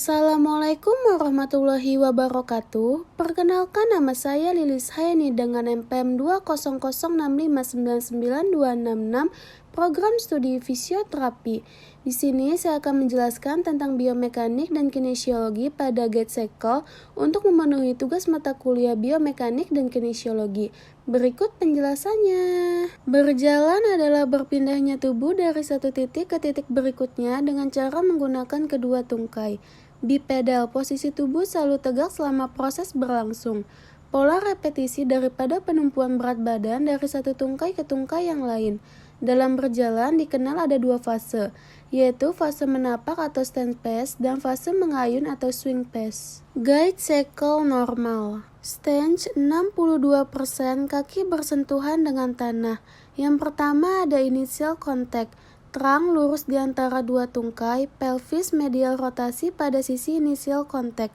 Assalamualaikum warahmatullahi wabarakatuh. Perkenalkan, nama saya Lilis Hayani dengan NPM 20065992266 program studi fisioterapi. Di sini saya akan menjelaskan tentang biomekanik dan kinesiologi pada GET-Sekel untuk memenuhi tugas mata kuliah biomekanik dan kinesiologi. Berikut penjelasannya. Berjalan adalah berpindahnya tubuh dari satu titik ke titik berikutnya dengan cara menggunakan kedua tungkai. Bipedal, posisi tubuh selalu tegak selama proses berlangsung. Pola repetisi daripada penumpuan berat badan dari satu tungkai ke tungkai yang lain. Dalam berjalan dikenal ada dua fase, yaitu fase menapak atau stand pace dan fase mengayun atau swing pace. GET-Sekel normal. Stance 62%, kaki bersentuhan dengan tanah. Yang pertama ada initial contact, terang lurus di antara dua tungkai, pelvis medial rotasi pada sisi initial contact,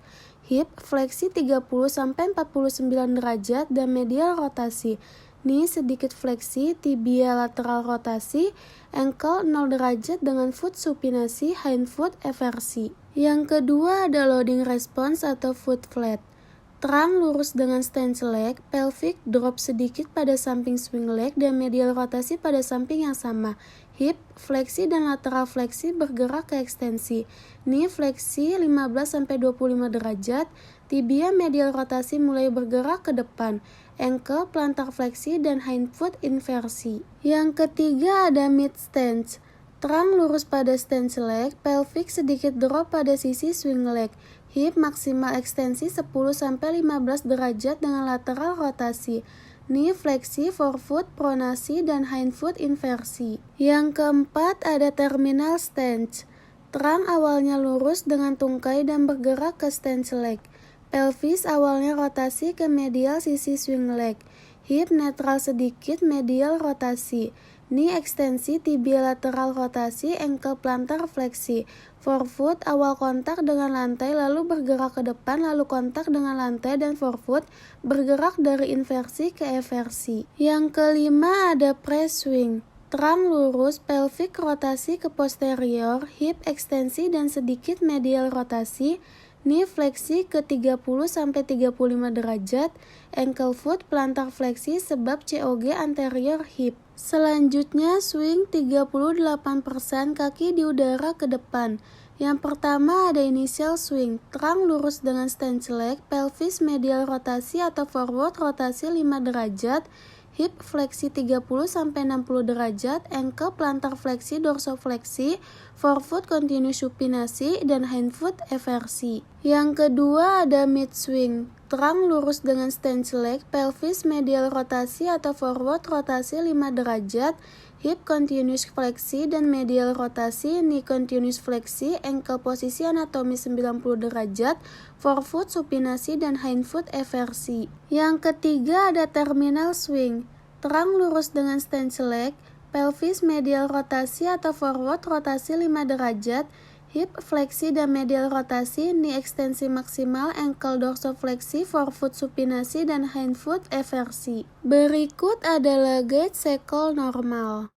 hip fleksi 30-49 derajat dan medial rotasi, knee sedikit fleksi, tibia lateral rotasi, ankle 0 derajat dengan foot supinasi, hind foot eversi. Yang kedua ada loading response atau foot flat. Terang lurus dengan stance leg, pelvic drop sedikit pada samping swing leg dan medial rotasi pada samping yang sama. Hip, fleksi dan lateral fleksi bergerak ke ekstensi. Knee fleksi 15-25 derajat. Tibia medial rotasi mulai bergerak ke depan. Ankle plantar fleksi dan hind foot inversi. Yang ketiga ada mid stance. Terang lurus pada stance leg, pelvic sedikit drop pada sisi swing leg. Hip maksimal ekstensi 10-15 derajat dengan lateral rotasi. Knee fleksi, forefoot pronasi dan hind foot inversi. Yang keempat ada terminal stance. Terang awalnya lurus dengan tungkai dan bergerak ke stance leg. Pelvis awalnya rotasi ke medial sisi swing leg. Hip netral sedikit medial rotasi. Knee ekstensi, tibia lateral rotasi, ankle plantar fleksi. Forefoot awal kontak dengan lantai lalu bergerak ke depan lalu kontak dengan lantai dan forefoot bergerak dari inversi ke eversi. Yang kelima ada press swing. Terang lurus, pelvic rotasi ke posterior, hip ekstensi dan sedikit medial rotasi. Knee fleksi ke 30-35 derajat, ankle foot plantar fleksi sebab COG anterior hip. Selanjutnya swing 38%, kaki di udara ke depan. Yang pertama ada initial swing, terang lurus dengan stance leg, pelvis medial rotasi atau forward rotasi 5 derajat, hip fleksi 30-60 derajat, ankle plantar fleksi dorsofleksi, forefoot continuous supinasi, dan hind foot eversi. Yang kedua ada mid swing, terang lurus dengan stance leg, pelvis medial rotasi atau forward rotasi 5 derajat, hip continuous fleksi dan medial rotasi, knee continuous fleksi, ankle posisi anatomi 90 derajat, forefoot supinasi dan hind foot eversi. Yang ketiga ada terminal swing, terang lurus dengan stance leg, pelvis medial rotasi atau forward rotasi 5 derajat, hip fleksi dan medial rotasi, knee ekstensi maksimal, ankle dorsofleksi, forefoot supinasi dan hind foot eversi. Berikut adalah GET-Sekel normal.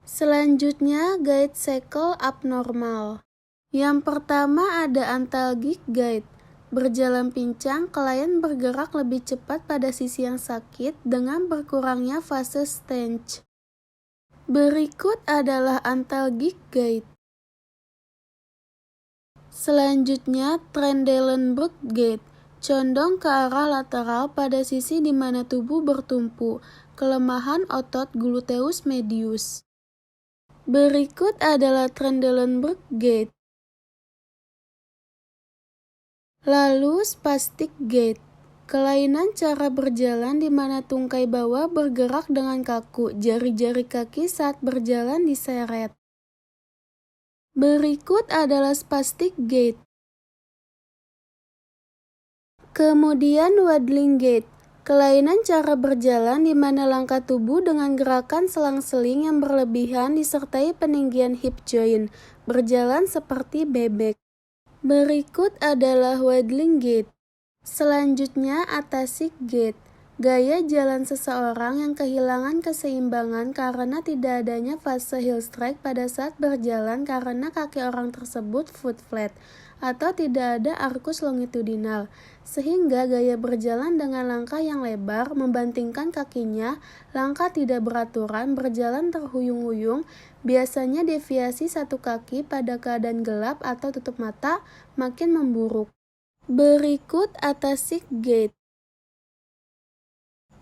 Selanjutnya GET-Sekel abnormal. Yang pertama ada antalgic gait. Berjalan pincang, klien bergerak lebih cepat pada sisi yang sakit dengan berkurangnya fase stance. Berikut adalah antalgic gait. Selanjutnya Trendelenburg gait. Condong ke arah lateral pada sisi di mana tubuh bertumpu. Kelemahan otot gluteus medius. Berikut adalah Trendelenburg gait. Lalu spastic gait, kelainan cara berjalan di mana tungkai bawah bergerak dengan kaku, jari-jari kaki saat berjalan diseret. Berikut adalah spastic gait. Kemudian waddling gait, kelainan cara berjalan di mana langkah tubuh dengan gerakan selang-seling yang berlebihan disertai peninggian hip joint, berjalan seperti bebek. Berikut adalah waddling gait. Selanjutnya, atasic gait. Gaya jalan seseorang yang kehilangan keseimbangan karena tidak adanya fase heel strike pada saat berjalan karena kaki orang tersebut foot flat atau tidak ada arkus longitudinal, sehingga gaya berjalan dengan langkah yang lebar membandingkan kakinya, langkah tidak beraturan, berjalan terhuyung-huyung, biasanya deviasi satu kaki pada keadaan gelap atau tutup mata makin memburuk. Berikut atasic gait.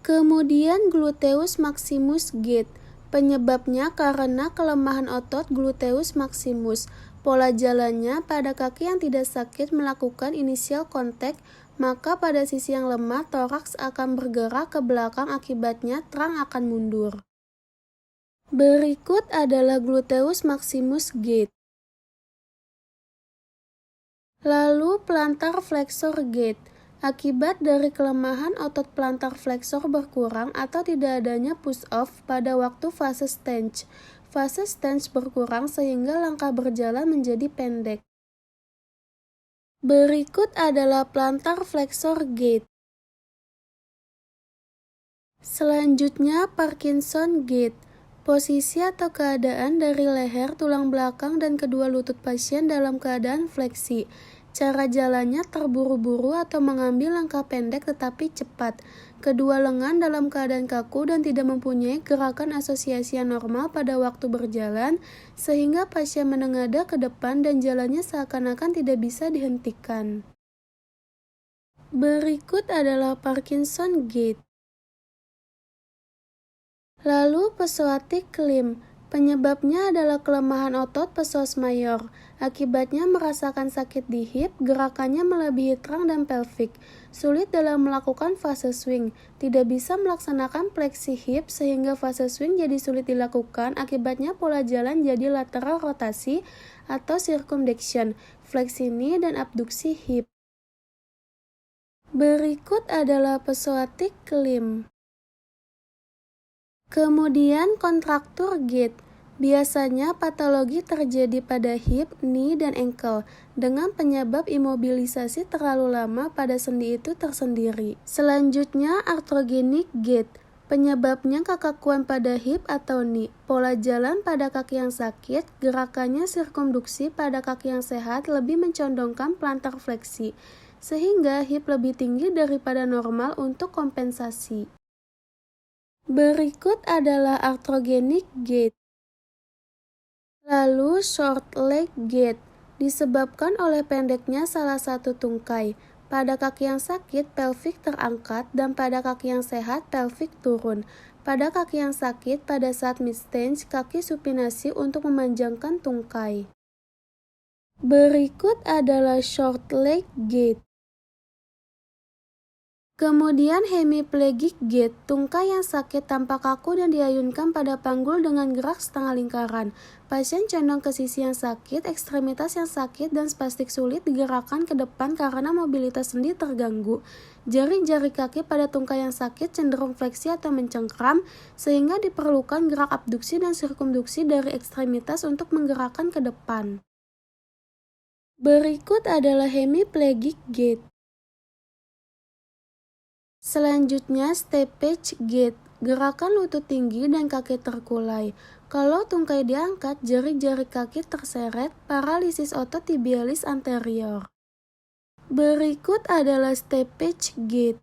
Kemudian gluteus maximus gait. Penyebabnya karena kelemahan otot gluteus maximus. Pola jalannya pada kaki yang tidak sakit melakukan initial contact, maka pada sisi yang lemah toraks akan bergerak ke belakang, akibatnya trunk akan mundur. Berikut adalah gluteus maximus gait. Lalu plantar flexor gait. Akibat dari kelemahan otot plantar flexor berkurang atau tidak adanya push off pada waktu fase stance. Fase stance berkurang sehingga langkah berjalan menjadi pendek. Berikut adalah plantar flexor gait. Selanjutnya Parkinson gait. Posisi atau keadaan dari leher, tulang belakang, dan kedua lutut pasien dalam keadaan fleksi. Cara jalannya terburu-buru atau mengambil langkah pendek tetapi cepat. Kedua lengan dalam keadaan kaku dan tidak mempunyai gerakan asosiasi yang normal pada waktu berjalan, sehingga pasien menengadah ke depan dan jalannya seakan-akan tidak bisa dihentikan. Berikut adalah Parkinson gait. Lalu psoatic limb. Penyebabnya adalah kelemahan otot psoas mayor. Akibatnya merasakan sakit di hip, gerakannya melebihi trunk dan pelvic. Sulit dalam melakukan fase swing. Tidak bisa melaksanakan fleksi hip sehingga fase swing jadi sulit dilakukan. Akibatnya pola jalan jadi lateral rotasi atau circumdection, fleksi knee dan abduksi hip. Berikut adalah psoatic limb. Kemudian kontraktur gait. Biasanya patologi terjadi pada hip, knee, dan ankle dengan penyebab imobilisasi terlalu lama pada sendi itu tersendiri. Selanjutnya arthrogenic gait. Penyebabnya kekakuan pada hip atau knee. Pola jalan pada kaki yang sakit, gerakannya sirkumduksi pada kaki yang sehat lebih mencondongkan plantar fleksi, sehingga hip lebih tinggi daripada normal untuk kompensasi. Berikut adalah arthrogenic gait. Lalu short leg gait disebabkan oleh pendeknya salah satu tungkai. Pada kaki yang sakit, pelvic terangkat, dan pada kaki yang sehat, pelvic turun. Pada kaki yang sakit, pada saat mid-stance, kaki supinasi untuk memanjangkan tungkai. Berikut adalah short leg gait. Kemudian hemiplegic gait, tungkai yang sakit tampak kaku dan diayunkan pada panggul dengan gerak setengah lingkaran. Pasien condong ke sisi yang sakit, ekstremitas yang sakit, dan spastik sulit digerakkan ke depan karena mobilitas sendi terganggu. Jari-jari kaki pada tungkai yang sakit cenderung fleksi atau mencengkram, sehingga diperlukan gerak abduksi dan sirkumduksi dari ekstremitas untuk menggerakkan ke depan. Berikut adalah hemiplegic gait. Selanjutnya steppage gait, gerakan lutut tinggi dan kaki terkulai. Kalau tungkai diangkat, jari-jari kaki terseret, paralisis otot tibialis anterior. Berikut adalah steppage gait.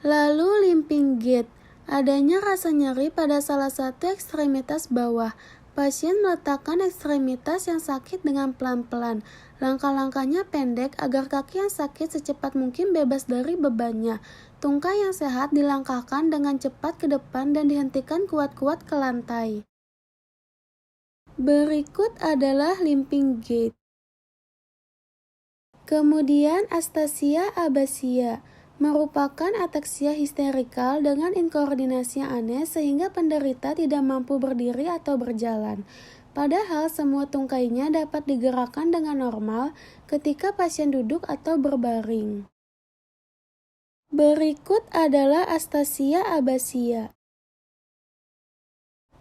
Lalu limping gait, adanya rasa nyeri pada salah satu ekstremitas bawah. Pasien meletakkan ekstremitas yang sakit dengan pelan-pelan. Langkah-langkahnya pendek agar kaki yang sakit secepat mungkin bebas dari bebannya. Tungkai yang sehat dilangkahkan dengan cepat ke depan dan dihentikan kuat-kuat ke lantai. Berikut adalah limping gait. Kemudian astasia abasia merupakan ataksia histerikal dengan inkoordinasi yang aneh sehingga penderita tidak mampu berdiri atau berjalan. Padahal semua tungkainya dapat digerakkan dengan normal ketika pasien duduk atau berbaring. Berikut adalah astasia abasia.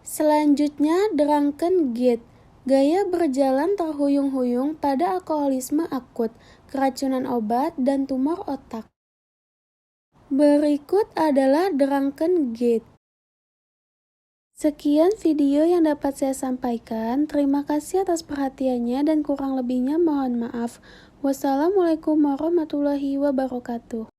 Selanjutnya drunken gait. Gaya berjalan terhuyung-huyung pada alkoholisme akut, keracunan obat, dan tumor otak. Berikut adalah drunken gait. Sekian video yang dapat saya sampaikan. Terima kasih atas perhatiannya dan kurang lebihnya mohon maaf. Wassalamualaikum warahmatullahi wabarakatuh.